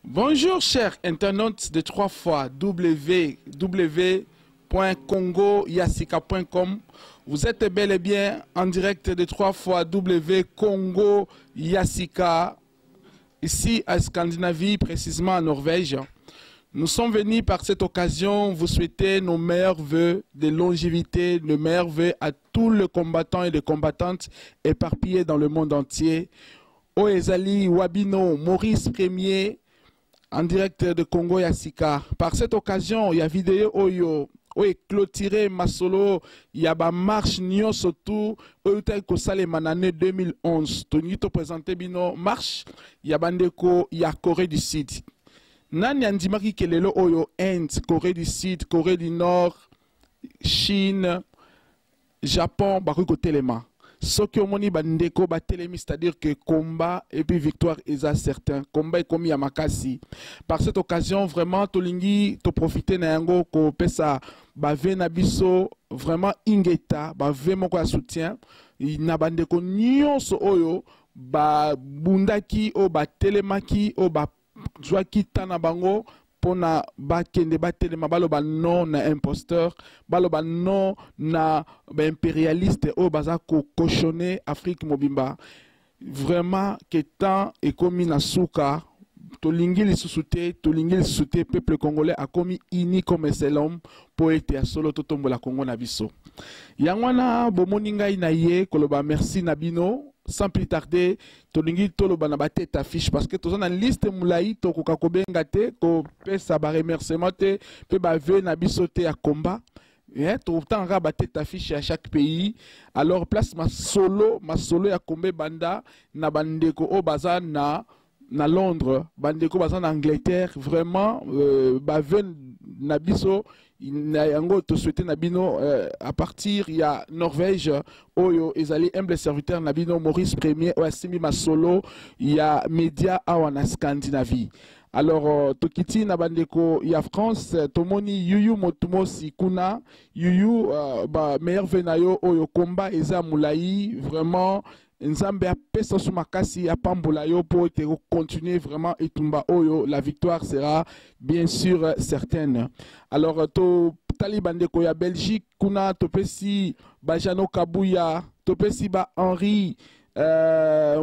Bonjour chers internautes de 3 fois www.congoyassika.com. Vous êtes bel et bien en direct de 3 fois Congo-Yassika, ici à Scandinavie, précisément en Norvège. Nous sommes venus par cette occasion vous souhaiter nos meilleurs vœux de longévité, nos meilleurs vœux à tous les combattants et les combattantes éparpillés dans le monde entier. Oezali Wabino, Maurice Premier, en direct de Congo Yassika. Par cette occasion, il y a vidéo Oyo, Oye clôturé Masolo, il y a ba marche Nyon Sotou, Oyo Kosale Manane 2011. Tony to présenté bino marche, il y a Bandeko, il y a Corée du Sud. Nani andimaki kelelo Oyo Inde, Corée du Sud, Corée du Nord, Chine, Japon, Baruko Telema. Ce qui omoni bandeko batelemi, c'est-à-dire que combat et puis victoire est certain. Combat est commis à Makasi. Par cette occasion, vraiment, tolingi, to profiter na yango ko pesa bave na biso, vraiment ingeta, bave moko ya soutien. Na bandeko nyonso oyo ba bundaki o ba telemaki o ba zwaki tana bango. Pona bakende batelema baloba non na imposteur, baloba non na impérialiste au baza ko cochonner Afrique mobimba. Vraiment que temps est commis na souka, tolingi li susute peuple congolais a commis ini comme un seul homme pour être à solo totombo la Congo na biso. Yangwana bomoninga inaye koloba merci nabino. Sans plus tarder, tolingi toloba na ba tête affiche parce que tous on a liste moulaï to ko kakobenga te ko pesa ba remerciement te pe ba ve na bisote à combat. Tout le temps ba tête affiche à chaque pays. Alors place ma solo ya kombe banda na bandeko o baza na Londres, bandeko baza na Angleterre, vraiment ba ve na biso yango to souhaiter nabino à partir il y a Norvège oyo ezali humble serviteur nabino Maurice Premier o asimi masolo il y a média awana Scandinavie. Alors tokiti na bandeko il y a France tomoni yuyu motumo sikuna yuyu ba meilleur venayo oyo combat eza mulai vraiment Nzambe a pesa sous makasi a pambola yo pour te continuer vraiment et tumba oyo la victoire sera bien sûr certaine. Alors to talibande ko ya Belgique kuna topesi Bajano Kabuya topesi ba Henri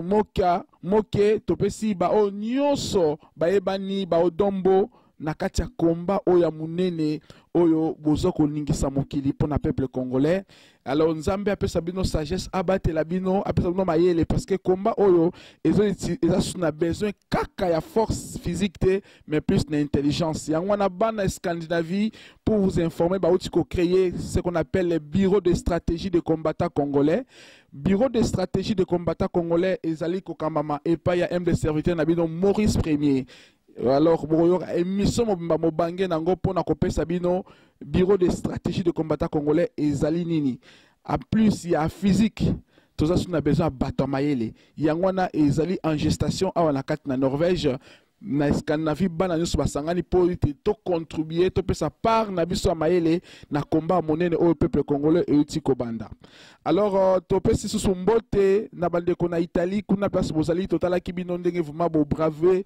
Moke topesi ba o nyonso ba ebani ba odombo na kati ya komba oyo munene oyo bozo kolingisa mokili pona peuple congolais. Alors Nzambe apesa bino sagesse abate la bino apesa bino mayele parce que combat oyo ezo na besoin kaka ya force physique te mais plus na intelligence. Yango na bana Scandinavie pour vous informer ba outi ko créer ce qu'on appelle le bureau de stratégie de combattants congolais. Bureau de stratégie de combattants congolais ezali ko kamama et pas ya MD serviteur na bino Maurice Premier. Alors, émission Mobangé Nango pona kopé Sabino, bureau de stratégie de combattants congolais et Zalinini. En plus, il y a physique. Tout ça, on a besoin de bâton maïle. Il y a Zali en gestation à la carte na Norvège. Na Scandinavie bana nyusu basangani po to contribuer to pesa part na biso maele na combat monene au peuple congolais et uti kobanda. Alors to pesi susu mbote na bandeko na Italie kuna place bozali totala kibino ndenge vraiment bo brave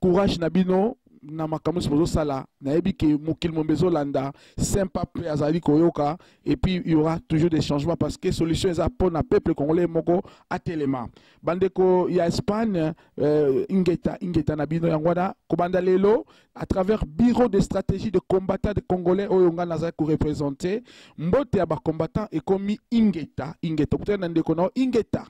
courage na bino na makambo bozo sala na yebi ke mokil mombezo landa sympa pe azali koyoka et puis il y aura toujours des changements parce que solution eza pour na peuple congolais moko atelema bandeko ya Espagne ingeta na bino yangwana kobanda lelo à travers bureau de stratégie de combattants de congolais oyo nga naza ko représenter mbote ya ba combattants et komi ingeta peut-être ndeko na ingeta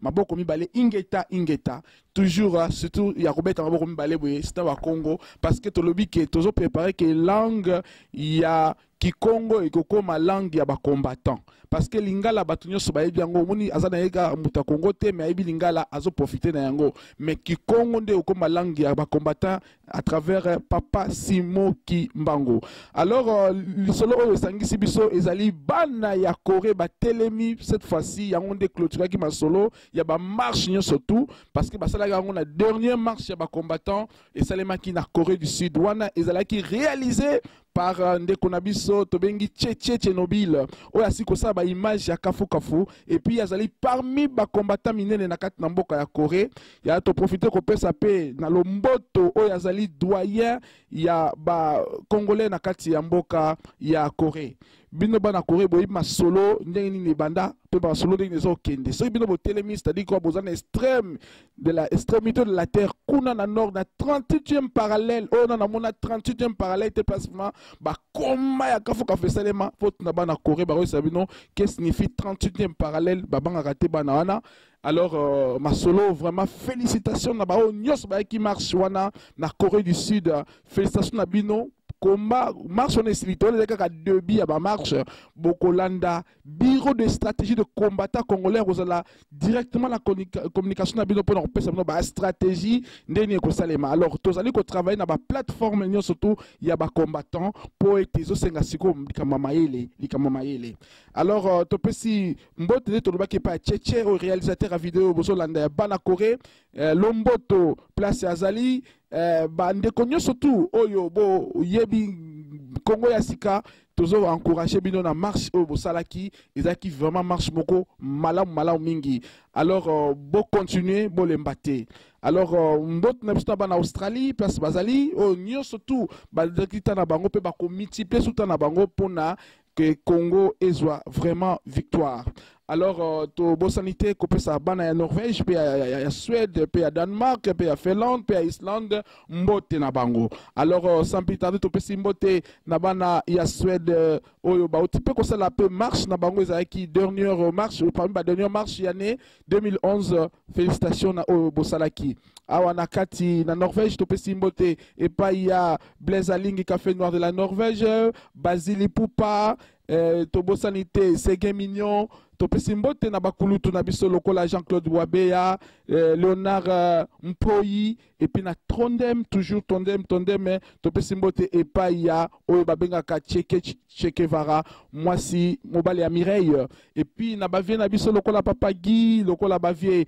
maboko mibale ingeta toujours surtout ya robeta maboko mibale boye c'est wa Congo parce que to lobi ke tozo préparer que langue ya Kikongo et kokoma langue ya ba combattant parce que lingala batunyo so bayebi yango moni azana yeka muta Congo te mais ayebi lingala azo profiter na yango mais Kikongo nde okoma langue ya ba combattant à travers Papa Simo Kimbango. Alors lisolo oyo sangisi biso ezali bana ya Corée ba telemi cette fois-ci yango nde clôture ki masolo ya ba marche nyonso tout parce que basala yango na dernière marche ya ba combattant et salemaki na Corée du Sud wana ezalaki réalisé par ndeko na biso tobengi Tchétchénobile oyo asi kosala ba image ya kafu kafu et puis azali parmi ba combattant minene na kati na mboka ya Corée ya to profiter ko pesa pe na lomboto oyo azali doyen ya ba congolais na kati ya mboka ya Corée bino bana Corée boyi masolo ndenge nini banda pe ba solo ndenge zo kende so bino bo telemi c'est-à-dire quoi bozana extrême de la extrémité de la terre kuna na nord na 38e parallèle oh na mona 38e parallèle te placement ba koma ya kafu ka fesalema faute na bana Corée ba ko sabino qu'est-ce signifie 38e parallèle ba banga raté bana wana. Alors, Masolo, vraiment félicitations na bao nyos ba qui marche wana na Corée du Sud. Félicitations na bino. Combat marche on est silito les gars deux billes à marche Bokolanda bureau de stratégie de combattant congolais osala directement la communication na bino pour on pesa ba stratégie ndeni ko salema. Alors tozali ko travailler na ba plateforme nyo surtout il y a ba combattant pour être zo senga siko likama mayele. Alors to pesi mbote to lobaki pa Tchétché au réalisateur à vidéo bozolanda ya bana Corée lomboto place azali ndeko nyonso surtout oyo bo yebi Congo ya sika tozo encourager bino na marche oyo bosalaki ezaki vraiment marche moko malamu mingi. Alors bo continuer bo lembate. Alors mbot na biso na Australie place bazali oyo nyonso surtout badakita na bango pe ba ko multiplier suta na bango pona que Congo ezwa vraiment victoire. Alors, to bosanité kopé sa bana ya Norvège, puis ya Suède, puis ya Danemark, puis ya Finlande, puis ya Islande, mbote na bango. Alors, sans plus tarder, to pesi mbote na bana ya Suède, oyo ba otipe ko ça la peu marche na bango ezaki dernière marche, parmi ba dernière marche année 2011. Félicitations na oyo bosalaki. Awa na kati na Norvège, to pesi mbote et pas ya Blaise Alingi café noir de la Norvège, Basili Poupa, Tobo Sanité, Séguin Mignon, Topesi mbote na bakulutu na biso lokola Jean-Claude Wabeya, Léonard Mpoyi, et puis na Trondem, toujours Trondem, Topesi mbote et pas ya oyo babengaka Chekevara, Mwasi, Mobali ya Mireille, et puis na bavie na biso lokola Papa Guy, lokola bavie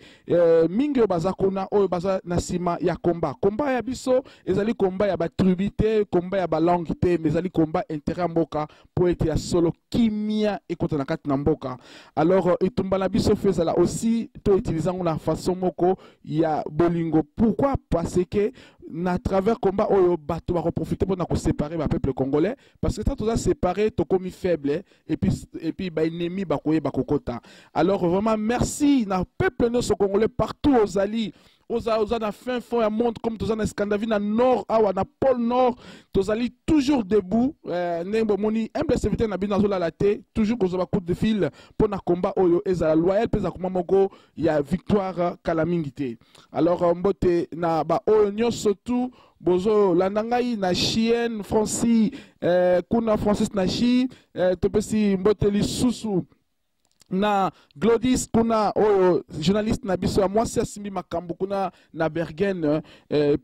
mingi bazakuna oyo baza na sima ya combat. Combat ya biso ezali combat ya ba tribité, combat ya ba langue te, mais ezali combat intérêt mboka pour être ya solo kimia et kota na kati na mboka. Alors, Itumbala biso faisala aussi, to utilisant la façon moko ya bolingo. Pourquoi? Parce que na travers combat oyo bato va profiter pour nous séparer le peuple congolais parce que ça tout ça séparé to comme faible et puis ba ennemi ba koye ba kokota. Alors vraiment merci na peuple no congolais partout aux alliés aux na fin fond ya monde comme tous en Scandinavie na nord awa na pôle nord tous alliés toujours debout nembo moni humble serviteur na bino zola la té toujours ko ba coup de fil pour na combat oyo ezala loyal pesa kuma moko ya victoire kalamingité. Alors mbote na ba oyo surtout bozo landangai na chienne Francis kuna Francis na chi topesi mboteli susu na Glodis kuna journaliste na biso ya mwasi asimbi makambo kuna na Bergen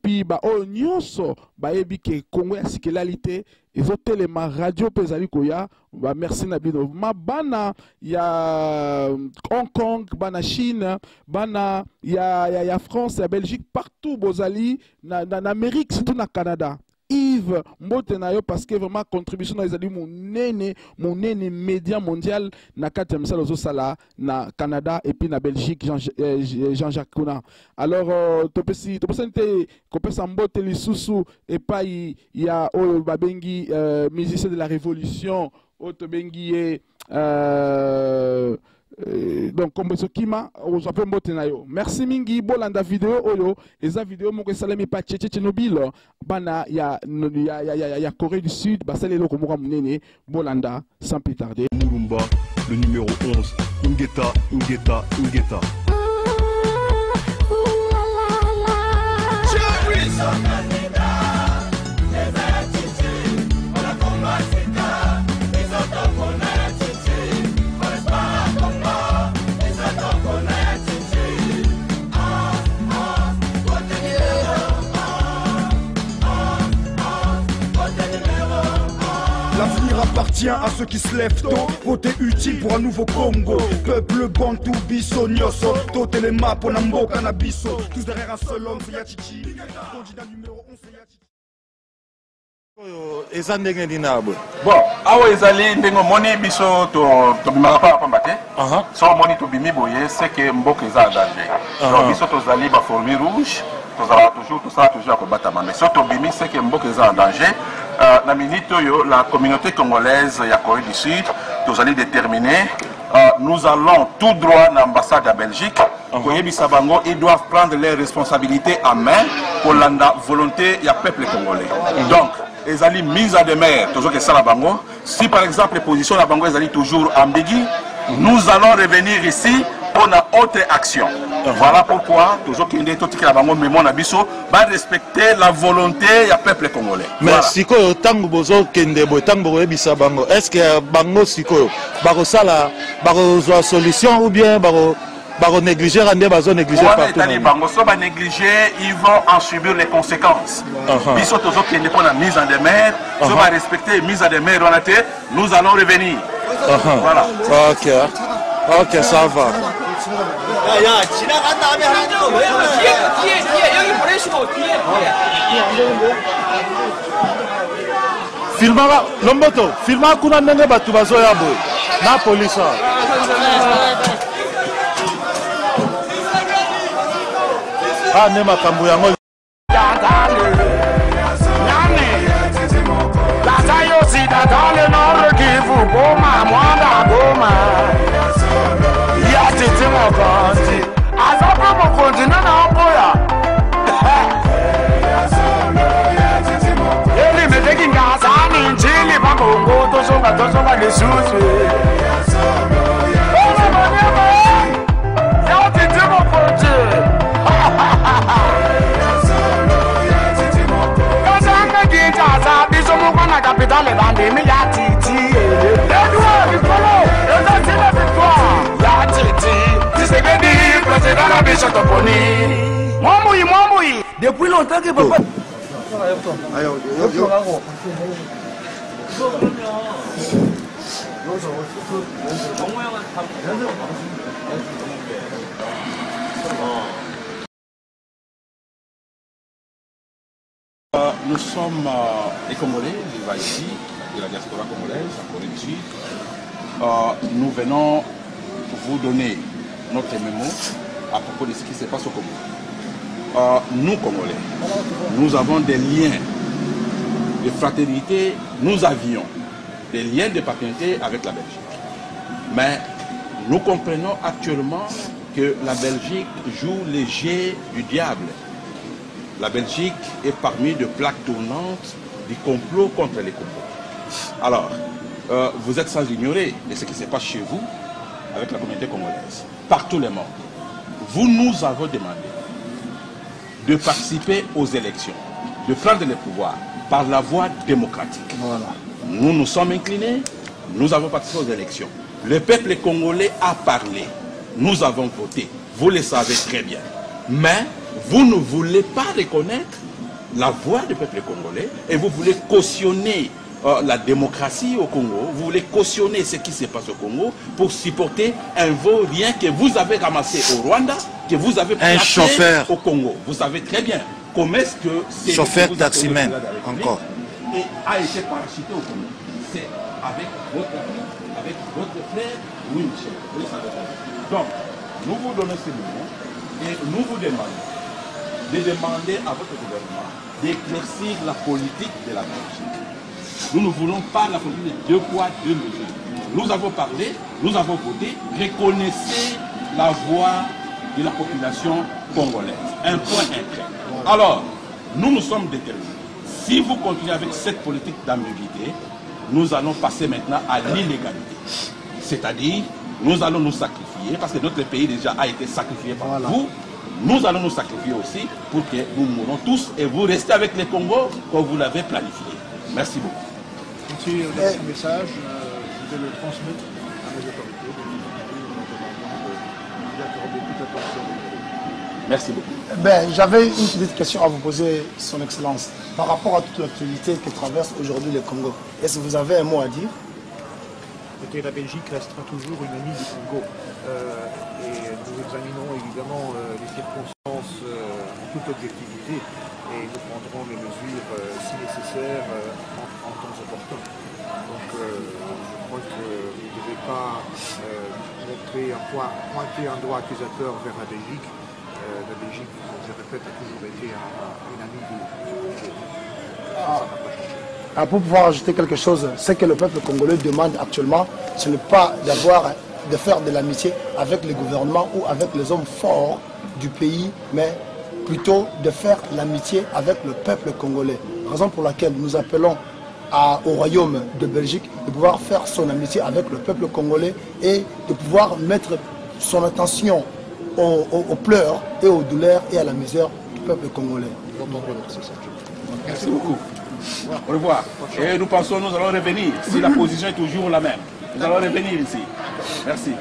puis ba nyonso ba yebi ke Congo ya sikelalité ezotelema radio pezali koya ba merci na bino ma bana ya Hong Kong bana Chine bana ya France ya Belgique partout bozali na Amérique surtout na Canada. Yves mbote na yo parce que vraiment contribution na ezali mon nene média mondial na kati ya misala zo sala na Canada et puis na Belgique Jean-Jacques Kuna. Alors topesi nte kopesa mbote lisusu et pas ya oyo babengi musicien de la révolution oyo tobengi donc comme ce kima ozape mbote na yo merci mingi bolanda vidéo oyo eza vidéo moko esalemi pa Tchétchénobile bana ya Corée du Sud basali eloko moko munene bolanda sans plus tarder. Mulumba le numéro 11 Ngeta L'avenir appartient à ceux qui se lèvent tôt. Voter utile pour un nouveau Congo. Peuple bantou biso nyoso. Tote les maps pour Namboka na biso. Tous derrière un seul homme, c'est Yachichi. Candidat numéro 11, c'est Yachichi. Bon, awa ezali ndengo moni biso to bimaka pa pamba te. So moni to bimi boye c'est que mboka eza danger. Donc biso to zali ba fourmi rouge, to zala toujours ko batama. Mais so to bimi c'est que mboka eza en danger. Na minute yo la communauté congolaise ya Corée du Sud to zali déterminé. Nous allons tout droit dans l'ambassade de Belgique. Ils doivent prendre leurs responsabilités en main pour la volonté du peuple congolais. Donc, ils ont mis à demeure toujours que ça la bango. Si par exemple les positions la bango sont toujours ambiguës, nous allons revenir ici pour une autre action. Voilà pourquoi toujours qu'il est tout la bango mais mon abisso va respecter la volonté du peuple congolais. Merci ko tango bozo kende bo tango ebisa bango. Est-ce que bango siko bako sala bako zo solution ou bien bako négliger rendre bazo négliger partout. Bango so ba négliger, ils vont en subir les conséquences. Biso toujours qu'il est pour la mise en demeure, so va respecter mise en demeure on a été, nous allons revenir. Voilà. OK, ça va. Filma Lomboto, filma kuna ndenge batu bazoya boy na police. Ah ne makambo yango dans le nord Kivu, Goma, Mwanda, Goma. Yatiti Mokonzi. Azapo Mokonzi, nana Okoya. Eli meteki ngazani, njili, Bakongo, Tosonga, Lesusu. Yatiti Mokonzi. Kazanga Gitaza, Bisomukwana capitale, Bandemi, Yatiti. Edouard, Nicolo, Yatiti la victoire. Yatiti, Tshisekedi, président la Bichatoponi. Mwamui. Depuis longtemps que papa. Nous sommes les Congolais, les Haïti, de la diaspora congolaise, en Corée du Sud. Nous venons vous donner notre mémo à propos de ce qui se passe au Congo. Nous, Congolais, nous avons des liens de fraternité, nous avions des liens de paternité avec la Belgique. Mais nous comprenons actuellement que la Belgique joue les jeux du diable. La Belgique est parmi les plaques tournantes du complot contre les Congolais. Alors, vous êtes sans ignorer de ce qui se passe chez vous avec la communauté congolaise, par tous les membres. Vous nous avez demandé de participer aux élections, de prendre le pouvoir par la voie démocratique. Voilà. Nous nous sommes inclinés, nous avons participé aux élections. Le peuple congolais a parlé, nous avons voté, vous le savez très bien. Mais vous ne voulez pas reconnaître la voix du peuple congolais et vous voulez cautionner la démocratie au Congo, vous voulez cautionner ce qui se passe au Congo pour supporter un vaurien que vous avez ramassé au Rwanda, que vous avez placé au Congo. Vous savez très bien comment est-ce que c'est chauffeur taximan encore et a été parachuté au Congo. C'est avec votre frère Louis Michel. Vous le savez. Donc, nous vous donnons ce moment et nous vous demandons de demander à votre gouvernement d'éclaircir la politique de la Belgique. Nous ne voulons pas la politique de deux poids, deux mesures. Nous avons parlé, nous avons voté, reconnaissez la voix de la population congolaise. Un point, un trait. Alors, nous sommes déterminés. Si vous continuez avec cette politique d'ambiguïté, nous allons passer maintenant à l'illégalité. C'est-à-dire, nous allons nous sacrifier, parce que notre pays déjà a été sacrifié par vous. Nous allons nous sacrifier aussi pour que nous mourons tous et vous restez avec les Congos comme vous l'avez planifié. Merci beaucoup. Monsieur, le message, je vais le transmettre à mes autorités. Merci beaucoup. Ben, j'avais une petite question à vous poser, Son Excellence. Par rapport à toute l'actualité que traverse aujourd'hui le Congo, est-ce que vous avez un mot à dire? Écoutez, la Belgique restera toujours une amie du Congo. Et nous examinons évidemment les circonstances en toute objectivité. et nous prendrons les mesures si nécessaire en temps opportun. Donc je crois que vous ne devez pas pointer un doigt accusateur vers la Belgique. La Belgique, je répète, a toujours été une amie du Congo. Ça n'a pas changé. Pour pouvoir ajouter quelque chose, ce que le peuple congolais demande actuellement, ce n'est pas de faire de l'amitié avec les gouvernements ou avec les hommes forts du pays, mais plutôt de faire l'amitié avec le peuple congolais. Raison pour laquelle nous appelons au royaume de Belgique de pouvoir faire son amitié avec le peuple congolais et de pouvoir mettre son attention aux pleurs et aux douleurs et à la misère du peuple congolais. Merci beaucoup. Au revoir. Et nous pensons, nous allons revenir, si la position est toujours la même. Nous allons revenir ici. Merci.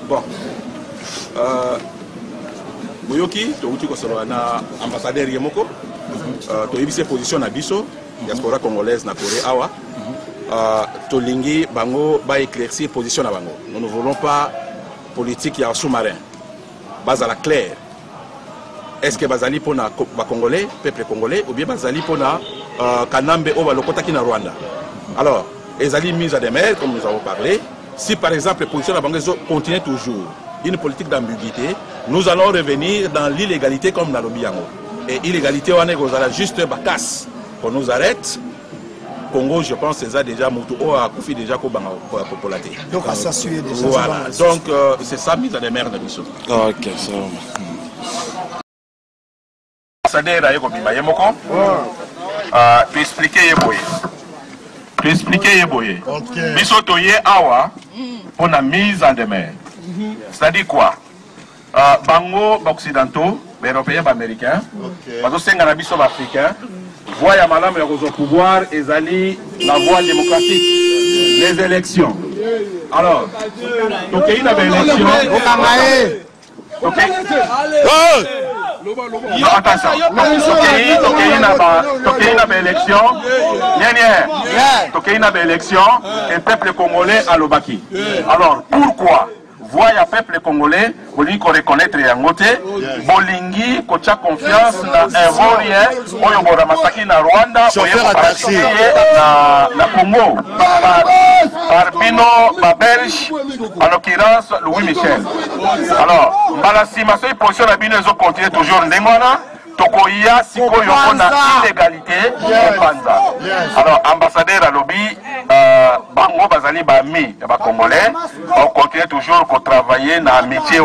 Bon. Boyoki, tu as un ambassadeur Yemoko. Tu as eu cette position à Bisso, diaspora congolaise na Corée Awa. Tolingi Bango va éclaircir position à Bango. Nous ne voulons pas politique sous-marin. Base à la claire. Est-ce que Bazali pour le Congolais, peuple congolais, ou bien Bazali pour Kanambe ou Balokotaki na Rwanda? Alors, Ezali mise à demeure, comme nous avons parlé. Si par exemple la position de Bango continue toujours une politique d'ambiguïté, nous allons revenir dans l'illégalité comme dans le Biango. Et illégalité, on est juste bacasse. Qu'on nous arrête. Congo, je pense, c'est déjà Moutou a Koufi déjà pour la popularité. Donc, à s'assurer déjà. Voilà. Donc, c'est ça, mise à demeure de Bissot. Ok, ça va. Tu expliquer Yeboye. Tu expliquer Yeboye. Bissot Toye Awa pour la mise en demeure. C'est-à-dire quoi? Bango, occidentaux, européens, américains, parce que c'est un abysse africain. Voyez madame le pouvoir et la voie démocratique, les élections. Alors, donc il y a une élection. Attention, il y a une élection et le peuple congolais à l'Obaki. Alors, pourquoi? Voyez peuple congolais, Bolingi qu'on reconnaître Yangote, Bolingi qu'on a confiance dans un Vorien, Oyobora Masaki na Rwanda, na Congo, par Bino, Belge, en l'occurrence Louis Michel. Alors, Malasima, cette position de Bino, ils ont continué toujours Ndengwana. Tokoya, Siko, Yokona, illégalité, et Panza. Alors, ambassadeur à lobby, Bango, Bazali, Bami, Congolais, on continue toujours à travailler dans l'amitié.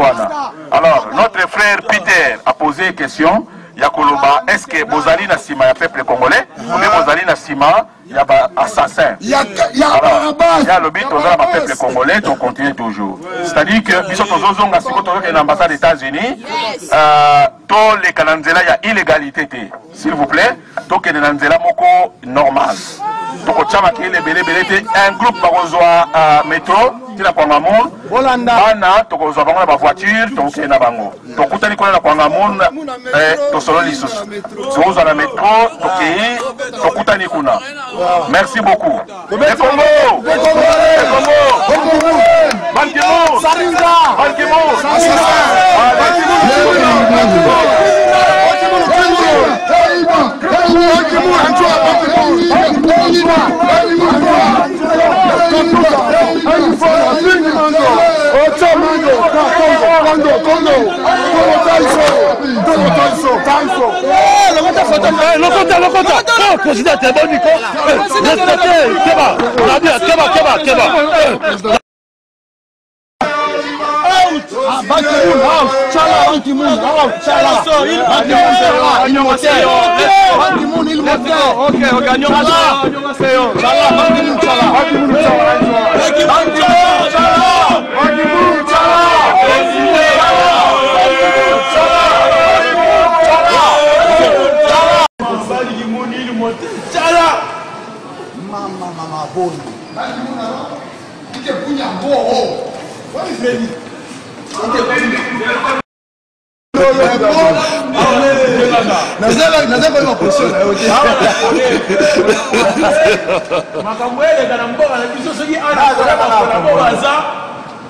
Alors, notre frère Peter a posé une question. Yakoloba, est-ce que Bozali Nassima, il y a peuple congolais, ou bien Bozali Nassima, il y a assassin? Il y a le but, le peuple congolais, on continue toujours. C'est-à-dire que, si on a une ambassade des États-Unis, tous les Kananzela, il y a illégalité. S'il vous plaît, donc il y a Kananzela moko normal. Donc, un groupe va métro, il y a Kwangamoun, Bana, il y a une voiture, donc il y a Bango. Donc, il y a Kwangamoun, il y a métro, merci beaucoup. Les Congo,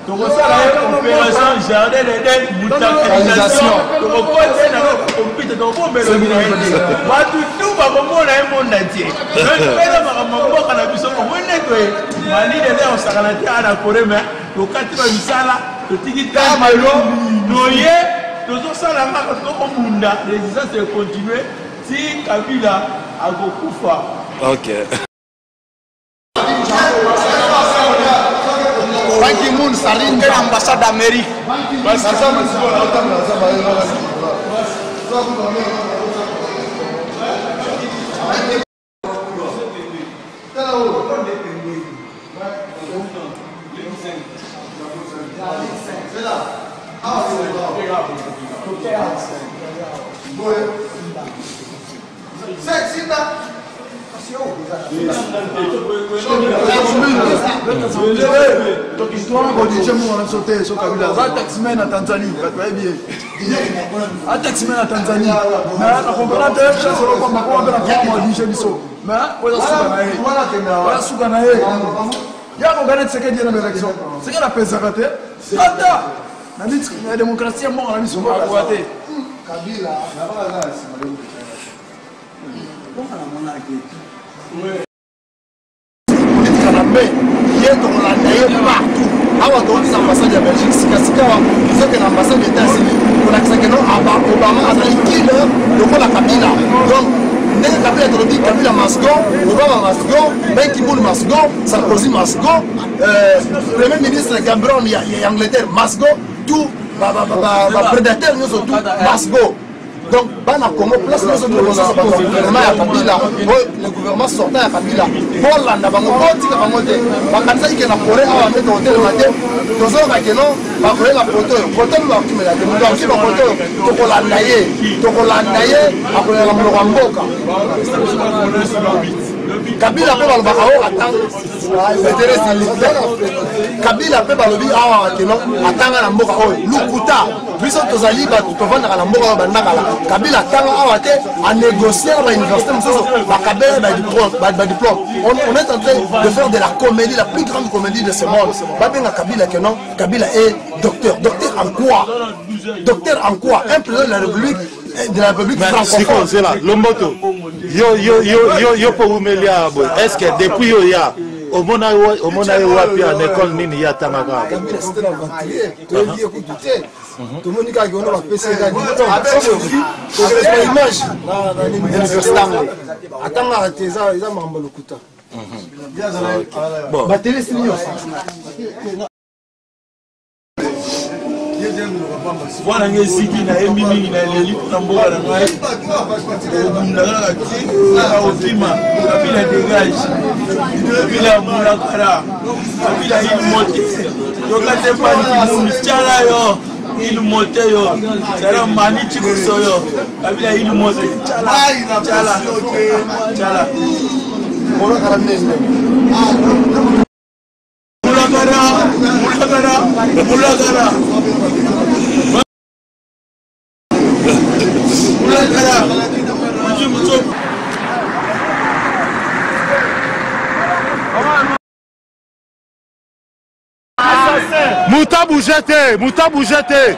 tokosala ye opération jardin d'Eden botanisation tokokote na kompite tokobombela bato tu bakomona ye monde entier mpena makambo mboka na biso komwene toye malide nde osakana te ana kore me tokati bamisala totiki tamalo toye tozosala kaka tokomunda résistance econtinue si Kabila akokufa. Ok. Ban Ki-moon Sarine de l'ambassade d'Amérique. Taximen à Tanzanie, un taximen à Tanzanie, mais on comprend que je suis c'est la paix. La démocratie est morte. Partout. Avant l'ambassade de Belgique, c'est que l'ambassade des États-Unis, on a que non, Obama a dit killer, le la Kabila. Donc, Kabila a dit Kabila Masgo, Obama Masgo, Ben Ki-moon Masgo, Sarkozy Masgo, Premier ministre Cameron, il y a Angleterre Masgo, tout, prédateur, nous sommes tous Masgo. Donc, Congo, place le gouvernement à Kabila, le gouvernement sortant à Kabila. Hollande, Kabila peut le Kabila peut attendre la mboka Lukuta biso tozali ba tovanda la mboka bandaka Kabila tanga awate à négocier à l'université ba Kabila ba diplôme on est en train de faire de la comédie, la plus grande comédie de ce monde. Ba benga Kabila que non, Kabila est docteur en quoi? Docteur en quoi? Un président de la République francophone. C'est là, Lomboto. Yo pour vous mêler à boy. Est-ce que depuis yo ya au mona wapi en école nini ya tangaka? Kabila c'était l'aventurier. Tu dis écoutez. Tout le monde dit qu'on va passer la image dans l'université. Attends, ils ont mambo le kuta. Bon. Batterie c'est mieux. Voilà les ziki na emimi na leli na mboka na ngai ndaka ti na okima Kabila dégage Kabila mulakara Kabila il monte yo kate pani mutchala yo il monte yo sera mani chikuso yo Kabila il monte chala mulakara Mouta bougete, Mouta bougete.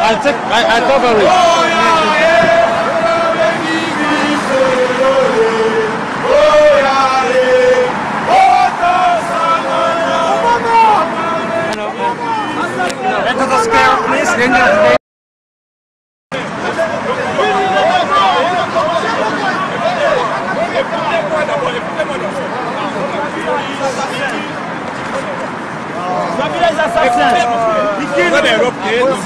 I cover it. Enter the scale, please. He killed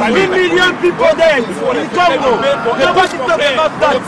1 million people there in Congo. Nobody talk about that.